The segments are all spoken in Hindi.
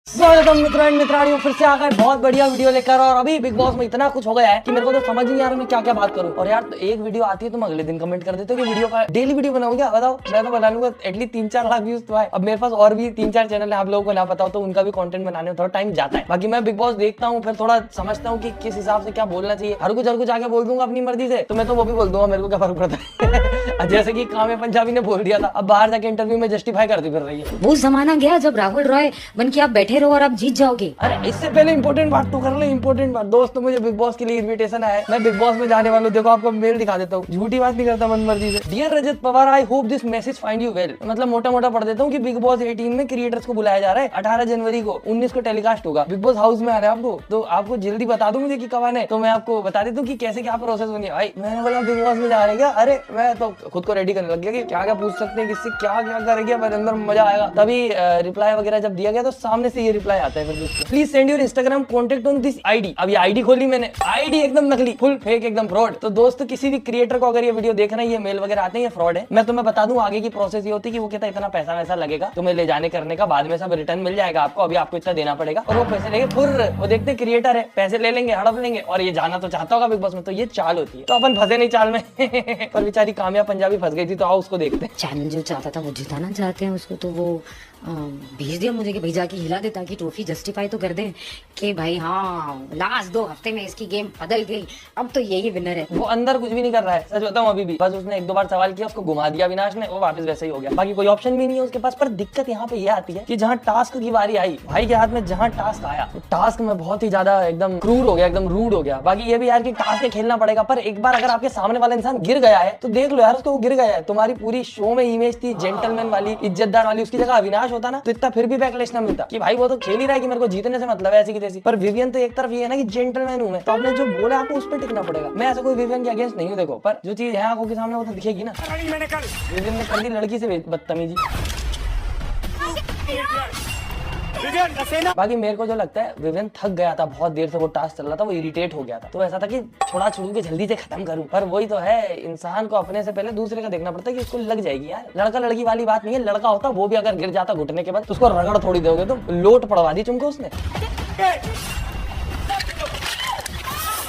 स्वागत मित्रों एंड मित्राणियों, फिर से आ गए बहुत बढ़िया वीडियो लेकर। और अभी बिग बॉस में इतना कुछ हो गया है कि मेरे को तो समझ नहीं आ रहा मैं क्या क्या बात करूं। और यार तो एक वीडियो आती है तुम अगले दिन कमेंट कर देते हो कि वीडियो का डेली वीडियो बनाओ क्या? बताओ, मैं तो बना लूंगा एटलीस्ट 3-4 लाख व्यूज तो आए। अब मेरे पास और भी 3-4 चैनल है, आप लोगों को ना पता हो तो उनका भी कंटेंट बनाने में थोड़ा टाइम जाता है। बाकी मैं बिग बॉस देखता हूँ, फिर थोड़ा समझता हूँ कि किस हिसाब से क्या बोलना चाहिए। हर कुछ आगे बोल दूंगा अपनी मर्जी से, तो मैं तो वो भी बोल दूंगा, मेरे को क्या फर्क पड़ता है। जैसे कि काम्या पंजाबी ने बोल दिया था, अब बाहर जाके इंटरव्यू में जस्टिफाई करती फिर रही है। वो जमाना गया जब राहुल रॉय बन के आप बैठे रहो और आप जीत जाओगे। अरे इससे पहले इंपॉर्टेंट बात तो कर ले। इंपॉर्टेंट बात, दोस्त तो मुझे बिग बॉस के लिए इनविटेशन आया है, मैं बिग बॉस में जाने वाला हूँ। देखो आपको मेल दिखा देता हूँ, झूठी बात नहीं करता मन मर्जी से। Dear Rajat Pawar, I hope this message find you well. मतलब मोटा मोटा पढ़ देता हूँ कि बिग बॉस 18 में क्रिएटर्स को बुलाया जा रहा है। 18 जनवरी को 19 को टेलीकास्ट होगा। बिग बॉस हाउस में आ रहा है आपको, तो आपको जल्दी बता दूं मुझे कि कब आना है, तो मैं आपको बता देता हूँ कि कैसे क्या प्रोसेस होनी है। भाई मैंने बोला बिग बॉस में जा रहे क्या? अरे मैं तो खुद को रेडी करने लग गया कि क्या क्या पूछ सकते हैं, किससे क्या क्या करेंगे, मेरे अंदर मजा आएगा। तभी रिप्लाई वगैरह जब दिया गया तो सामने से ये रिप्लाई आता है, फिर please send your Instagram contact on this ID. अब ये आईडी खोली मैंने, आईडी एकदम नकली, फुल फेक, एकदम फ्रॉड। तो दोस्तों किसी भी क्रिएटर को अगर ये वीडियो देखना है, ये मेल वगैरह आते हैं, ये फ्रॉड है। मैं तुम्हें बता दूं आगे की प्रोसेस ये होती है कि वो कहता है इतना पैसा वैसा लगेगा तुम्हें ले जाने करने का, बाद में सब रिटर्न मिल जाएगा आपको, अभी आपको इतना देना पड़ेगा। और वो पैसे लेंगे, फिर वो देखते क्रिएटर है, पैसे ले लेंगे, हड़प लेंगे, और ये जाना तो चाहता होगा बिग बॉस में, तो ये चाल होती है। तो अपन फंसे नहीं चाल में। पर बेचारी काम्या पंजाबी फंस गई थी, तो आओ उसको देखते हैं। चैनल जो चाहता था वो जिताना चाहते हैं उसको, तो वो भेज दिया मुझे कि भाई जाके हिला दे ताकि ट्रॉफी जस्टिफाई तो कर दे कि भाई हाँ लास्ट 2 हफ्ते में इसकी गेम बदल गई, अब तो यही विनर है। वो अंदर कुछ भी नहीं कर रहा है, सच बताऊं अभी भी। बस उसने 1-2 बार सवाल किया, उसको घुमा दिया अविनाश ने, वो वापस वैसे ही हो गया। बाकी कोई ऑप्शन भी नहीं है उसके पास। पर दिक्कत यहाँ पे ये आती है कि जहाँ टास्क की बारी आई, भाई के हाथ में जहाँ टास्क आया, तो टास्क में बहुत ही ज्यादा एकदम क्रूर हो गया, एकदम रूड हो गया। बाकी ये भी यार कि टास्क में खेलना पड़ेगा, पर एक बार अगर आपके सामने वाला इंसान गिर गया है तो देख लो यार उसको, गिर गया है। तुम्हारी पूरी शो में इमेज थी जेंटलमैन वाली, इज्जतदार वाली, उसकी जगह अविनाश होता ना तो इतना फिर भी बैकलैश ना मिलता कि भाई वो तो खेल ही रहा है कि मेरे को जीतने से मतलब है, ऐसी की तैसी। पर विवियन तो एक तरफ ये है ना कि जेंटलमैन हूं मैं, तो आपने जो बोला आपको उस पर टिकना पड़ेगा। मैं ऐसा कोई विवियन के अगेंस्ट नहीं हूं, देखो, पर जो चीज है आंखों के सामने वो तो दिखेगी ना। विवियन ने कर दी लड़की से बदतमीजी। बाकी मेरे को जो लगता है विवियन थक गया था, बहुत देर से वो टास्क चल रहा था, वो इरिटेट हो गया था, तो ऐसा था कि छोड़ा छोड़ के जल्दी से खत्म करूं। पर वही तो है, इंसान को अपने से पहले दूसरे का देखना पड़ता है कि इसको लग जाएगी यार। लड़का लड़की वाली बात नहीं है, लड़का होता वो भी अगर गिर जाता घुटने के बाद तो उसको रगड़ थोड़ी दोगे, तो लोट पड़वा दी तुमको उसने।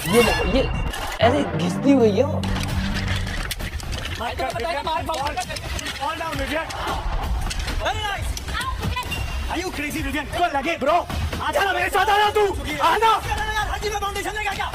ये देखो, ये ऐसे घिसती हुई है वो। Are you crazy, Vivian? क्यों लगे bro? आजा ना मेरे साथ, आना तू, आना। हर चीज में फाउंडेशन लेगा क्या?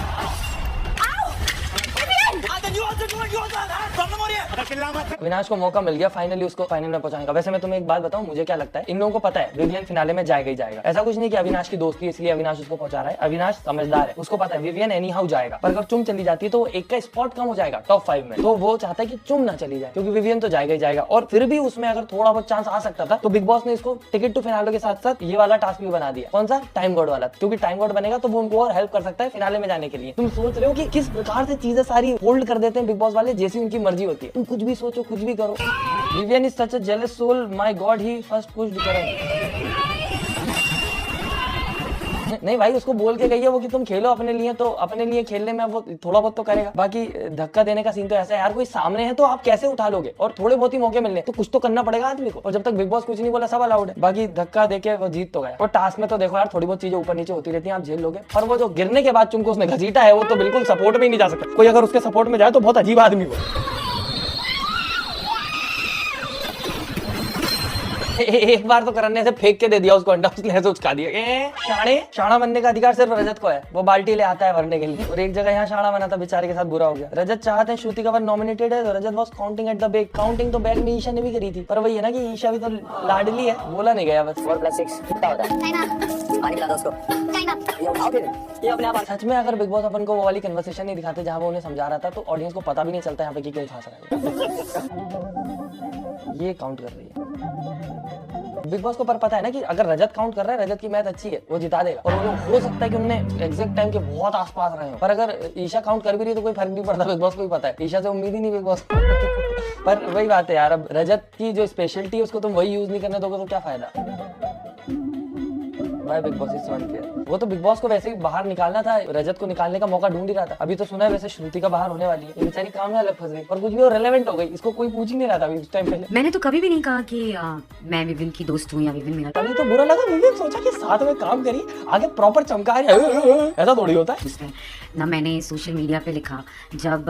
अविनाश को मौका मिल गया फाइनली उसको फाइनल में पहुंचाने का। वैसे मैं तुम्हें एक बात बताऊं, मुझे क्या लगता है, इन लोगों को पता है विवियन फिनाले में जाएगा ही जाएगा। ऐसा कुछ नहीं कि अविनाश की दोस्ती इसलिए अविनाश उसको पहुंचा रहा है। अविनाश समझदार है, उसको पता है विवियन एनी हाउ जाएगा, पर अगर चुम चली जाती है तो एक का स्पॉट कम हो जाएगा टॉप 5 में, तो वो चाहता है कि चुम ना चली जाए, क्योंकि विवियन तो जाएगा ही जाएगा। और फिर भी उसमें अगर थोड़ा बहुत चांस आ सकता था तो बिग बॉस ने इसको टिकट टू फिनाले के साथ साथ ये वाला टास्क भी बना दिया। कौन सा? टाइम गॉड वाला, क्योंकि टाइम गॉड बनेगा तो वो उनको और हेल्प कर सकता है फिनाले में जाने के लिए। तुम सोच रहे हो कि किस प्रकार से चीजें सारी होल्ड कर देते हैं बिग बॉस वाले, जैसी उनकी मर्जी होती है। तुम कुछ भी सोचो, कुछ भी करो। Vivian is such a jealous soul, my god he first pushed करें। नहीं भाई, उसको बोल के गई है वो कि तुम खेलो अपने लिए, तो अपने लिए खेलने में वो थोड़ा बहुत तो करेगा। बाकी धक्का देने का सीन तो ऐसा है यार, कोई सामने है तो आप कैसे उठा लोगे, और थोड़े बहुत ही मौके मिलने तो कुछ तो करना पड़ेगा आदमी को। और जब तक बिग बॉस कुछ नहीं बोला सब अलाउड है। बाकी धक्का देके वो जीत तो गया। और टास्क में तो देखो यार थोड़ी बहुत चीजें ऊपर नीचे होती रहती है, आप झेल लोगे। और वो जो गिरने के बाद तुमको उसने घसीटा है, वो तो बिल्कुल सपोर्ट में ही नहीं जा सकता। कोई अगर उसके सपोर्ट में जाए तो बहुत अजीब आदमी हो। एक बार तो करने से फेंक के दे दिया उसको अंडा, उसने ऐसे उचका दिया। शाणा बनने का अधिकार सिर्फ रजत को है, वो बाल्टी ले आता है भरने के लिए। और एक जगह यहाँ शाणा बना था, बेचारे के साथ बुरा हो गया। रजत चाहते हैं श्रुति कवर नॉमिनेटेड है, तो Rajat was counting at the bag. Counting तो बैग में ईशा ने भी करी थी, पर वही है ना कि ईशा भी तो लाडली है, बोला नहीं गया बस। 4+6 कितना होता है? पानी पिला दो उसको। ये उठाओ फिर। ये अपने आप। सच में अगर बिग बॉस अपन को वो वाली कन्वर्सेशन नहीं दिखाते जहाँ वो उन्हें समझा रहा था, तो ऑडियंस को पता भी नहीं चलता यहाँ पे कि क्यों खास रहा है। ये काउंट कर रही है बिग बॉस को, पर पता है ना कि अगर रजत काउंट कर रहा है, रजत की मैच अच्छी है, वो जिता देगा। और वो हो सकता है कि उन्होंने एग्जैक्ट टाइम के बहुत आसपास रहे हो, पर अगर ईशा काउंट कर भी रही है तो कोई फर्क नहीं पड़ता, बिग बॉस को भी पता है। ईशा से उम्मीद ही नहीं बिग बॉस। पर वही बात है यार, अब रजत की जो स्पेशलिटी है उसको तुम वही यूज नहीं करने दोगे तो क्या फायदा। भाई बिग बॉस इज अनफेयर। वो तो बिग बॉस को वैसे ही बाहर निकालना था, रजत को निकालने का मौका ढूंढ ही रहा था। अभी तो सुना है वैसे श्रुति का बाहर होने वाली है, ये बेचारी काम में अलग फंस गई और कुछ भी वो रेलेवेंट हो गई, इसको कोई पूछ ही नहीं रहा था अभी उस टाइम पहले। मैंने तो कभी भी नहीं कहा कि मैं विविन की दोस्त हूँ या विविन मेरा। तभी तो बुरा लगा, विविन सोचा कि साथ में काम करी, आगे प्रॉपर चमका रही है, ऐसा थोड़ी होता है। ना मैंने सोशल मीडिया पे लिखा, जब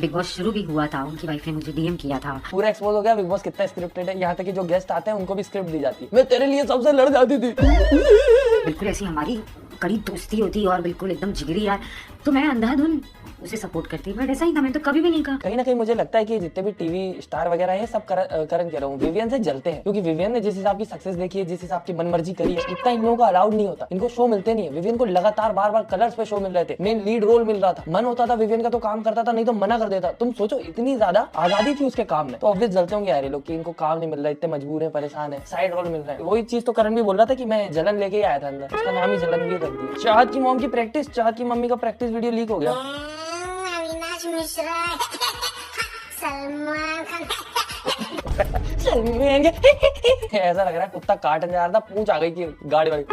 बिग बॉस शुरू भी हुआ था उनकी वाइफ ने मुझे डीएम किया था। पूरा एक्सपोज हो गया बिग बॉस कितना स्क्रिप्टेड है, यहाँ तक कि जो गेस्ट आते हैं उनको भी स्क्रिप्ट दी जाती है। मैं तेरे लिए सबसे लड़ जाती थी। बिल्कुल ऐसी हमारी करीब दोस्ती होती और बिल्कुल एकदम जिगरी यार, तो मैं अंधाधुन उसे सपोर्ट करती, बट ऐसा ही था, मैं तो कभी भी नहीं कहा। कहीं ना कहीं मुझे लगता है कि जितने भी टीवी स्टार वगैरह हैं सब करण कह रहा हूँ विवियन से जलते हैं, क्योंकि विवियन ने जिस हिसाब की सक्सेस देखी है, जिस हिसाब की मनमर्जी करी है, इतना इन लोगों को अलाउड नहीं होता, इनको शो मिलते नहीं है। विवियन को लगातार बार बार कलर्स पे शो मिल रहे थे, मेन लीड रोल मिल रहा था, मन होता था विवियन का तो काम करता था, नहीं तो मना कर देता। तुम सोचो इतनी ज्यादा आजादी थी उसके काम में, तो ऑब्वियस जलते होंगे यार ये लोग कि इनको काम नहीं मिल रहा, इतने मजबूर है, परेशान है, साइड रोल मिल रहा है। वही चीज तो करण भी बोल रहा था कि मैं जलन लेके आया था अंदर, उसका नाम ही जलन भी रख दिया। चाहत की मॉम की प्रैक्टिस, चाहत की मम्मी का प्रैक्टिस वीडियो लीक हो गया। अविनाश मिश्रा सलमान खान ऐसा लग रहा है कुत्ता काटने जा रहा था, पूंछ आ गई कि गाड़ी वाली।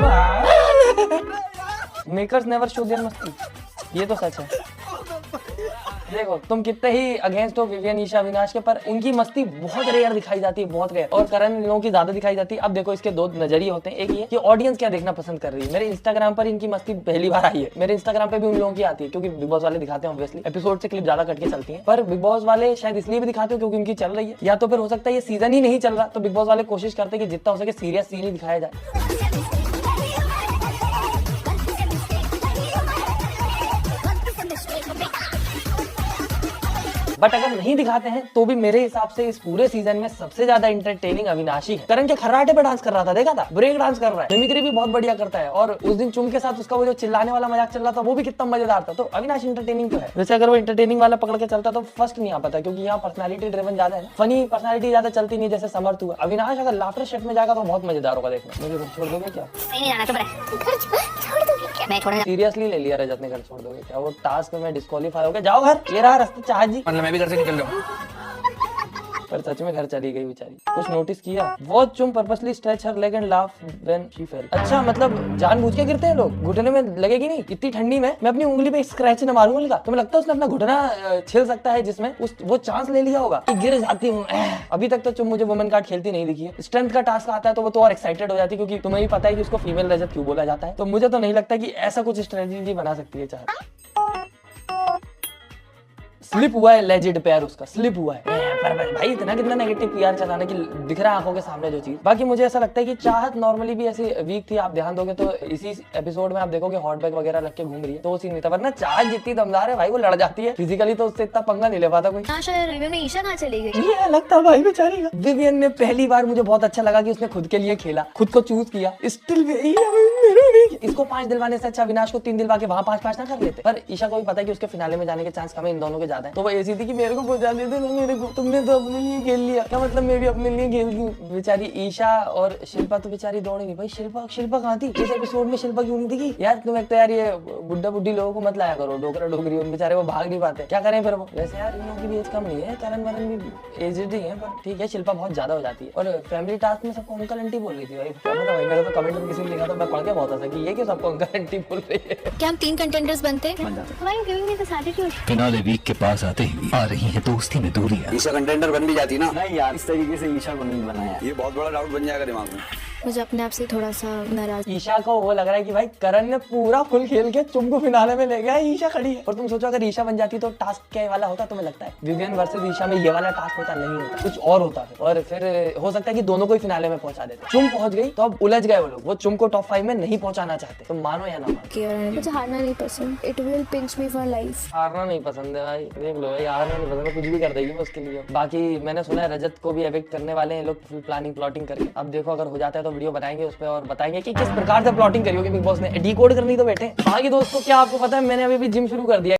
मेकर्स नेवर शो देयर मस्ती, ये तो सच है। देखो तुम कितने ही अगेंस्ट हो विवियन, ईशा, अविनाश के, पर इनकी मस्ती बहुत रेयर दिखाई जाती है, बहुत रेयर, और करण इन लोगों की ज्यादा दिखाई जाती है। अब देखो इसके दो नजरिए होते हैं, एक ये कि ऑडियंस क्या देखना पसंद कर रही है। मेरे इंस्टाग्राम पर इनकी मस्ती पहली बार आई है, मेरे इंस्टाग्राम पे भी उन लोगों की आती है, क्योंकि बिग बॉस वाले दिखाते हैं ऑब्वियसली, एपिसोड से क्लिप ज्यादा कट के चलती है, पर बिग बॉस वाले शायद इसलिए भी दिखाते हो क्योंकि उनकी चल रही है, या तो फिर हो सकता है ये सीजन ही नहीं चल रहा, तो बिग बॉस वाले कोशिश करते हैं कि जितना हो सके सीरियस सीन ही दिखाया जाए। बट अगर नहीं दिखाते हैं तो भी मेरे हिसाब से इस पूरे सीजन में सबसे ज्यादा इंटरटेनिंग अविनाशी है। करण के खर्राटे पे डांस कर रहा था, देखा था, ब्रेक डांस कर रहा है, मिमिक्री भी बहुत बढ़िया करता है, और उस दिन चुम के साथ उसका वो जो चिल्लाने वाला मजाक चल रहा था वो भी कितना मजेदार था। तो अविनाश इंटरटेनिंग तो है। वैसे अगर वो इंटरटेनिंग वाला पकड़ के चलता तो फर्स्ट नहीं आ पाता, क्योंकि यहाँ पर्सनालिटी ड्रिवन ज्यादा है, फनी पर्सनालिटी ज्यादा चलती नहीं जैसे समर्थ हुआ। अविनाश अगर लाफ्टर शेफ में जाएगा तो बहुत मजेदार होगा देखना। मुझे घर छोड़ दोगे क्या? नहीं जाना, चुप रह। घर छोड़ दोगे क्या? मैं छोड़ना सीरियसली ले लिया रजत ने, घर छोड़ दोगे क्या? वो टास्क में डिस्क्वालीफाई हो गया, जाओ घर, ये रहा रास्ता चाह जी। मतलब मैं भी घर से निकल रहा हूँ। पर सच में घर चली गई बेचारी। कुछ नोटिस किया? वॉच चुम purposely stretch her leg and laugh when she fail. अच्छा मतलब जानबूझ के गिरते हैं लोग, घुटने में लगेगी नहीं? इतनी ठंडी में मैं अपनी उंगली पे एक स्क्रैच न मारूंगा, तुम्हें लगता है उसने अपना घुटना छिल सकता है, जिसमें वो चांस ले लिया होगा कि गिर जाती हूँ। अभी तक तो चुम मुझे वुमेन कार्ड खेलती नहीं दिखी है। स्ट्रेंथ का टास्क आता है तो वो तो और एक्साइटेड हो जाती है, क्योंकि तुम्हें भी पता है कि उसको फीमेल रजत क्यों बोला जाता है। तो मुझे तो नहीं लगता कि ऐसा कुछ स्ट्रेटेजी बना सकती है चाहत। स्लिप हुआ है लेजिड पैर, उसका स्लिप हुआ है। पर भाई इतना कितना नेगेटिव पीआर चलाने की दिख रहा है आंखों के सामने जो चीज। बाकी मुझे ऐसा लगता है कि चाहत नॉर्मली भी ऐसी वीक थी, आप ध्यान दोगे तो इसी एपिसोड में आप देखोगे हॉट बैग वगैरह रख के घूम रही है, तो वो सीन नहीं था। वरना चाहत जितनी दमदार है भाई, वो लड़ जाती है फिजिकली, तो उससे इतना पंगा नहीं ले पाता कोई। रिव्यू में ईशा कहाँ चली गई? ये लगता भाई बेचारी का। विवियन ने पहली बार मुझे बहुत अच्छा लगा कि उसने खुद के लिए खेला, खुद को चूज किया। स्टिल इसको 5 दिलवाने से अच्छा अविनाश को 3 दिलवा के वहां 5-5 ना कर लेते। पर ईशा को भी पता है कि उसके फिनाले में जाने के चांस कम है, इन दोनों के ज्यादा है, तो वो ऐसी थी कि मेरे को पहुंचा देते ना, मेरे को तुमने तो अपने लिए खेल लिया, क्या मतलब मैं भी अपने लिए खेल दूं। बेचारी ईशा और शिल्पा तो बेचारी दौड़ी नहीं भाई। शिल्पा कहाँ थी इस एपिसोड में? शिल्पा क्यों नहीं दिखी यार? तुम एक तो यार ये बुड्ढा बुड्ढी लोगों को मत लाया करो, डोकरा डोकरी बेचारे वो भाग नहीं पाते, क्या करें फिर वो। वैसे यार इन लोगों की भी एज कम नहीं है, करण वरण भी एजेड ही है, पर ठीक है शिल्पा बहुत ज्यादा हो जाती है। और फैमिली टास्क में सबको अंकल आंटी बोल रही थी भाई, क्या पता भाई, मेरा तो कमेंट में किसी ने लिखा था, मैं पढ़ के बहुत हंसा कि ये क्यों सबको अंकल आंटी बोल रही है। क्या हम 3 कंटेंडर्स बनते हैं? भाई क्यों नहीं तो एटीट्यूड। फिनाले वीक के पास आते ही आ रही है दोस्ती में दूरियां। ईशा कंटेंडर बन भी जाती ना। नहीं यार, इस तरीके से ईशा को नहीं बनाया। ये बहुत बड़ा डाउट बन जाएगा दिमाग में। मुझे अपने आप से थोड़ा सा नाराज। ईशा को वो लग रहा है कि भाई करण ने पूरा फुल खेल के चुम को फिनाले में ले गया, ईशा खड़ी है। और तुम सोचो अगर ईशा बन जाती तो टास्क क्या वाला होता? तुम्हें लगता है विवियन वर्सेस ईशा में ये वाला टास्क होता? नहीं होता, कुछ और होता है। और फिर हो सकता है कि दोनों को ही फिनाले में पहुंचा देते। चुम पहुंच गई तो अब उलझ गए वो लोग, वो चुम को टॉप 5 में नहीं पहुंचाना चाहते। तुम मानो या ना मानो, मुझे हारना नहीं पसंद। It will pinch me for life. हारना नहीं पसंद है भाई, देख लो भाई, हारना नहीं पसंद है, कुछ भी कर देगी उसके लिए। बाकी मैंने सुना है रजत को भी एविक्ट करने वाले हैं लोग, फुल प्लानिंग प्लॉटिंग करके। अब देखो अगर हो जाता है तो वीडियो बनाएंगे उस पर और बताएंगे कि किस प्रकार से प्लॉटिंग करी होगी बिग बॉस ने। डिकोड करनी तो बैठे। बाकी दोस्तों क्या आपको पता है, मैंने अभी भी जिम शुरू कर दिया।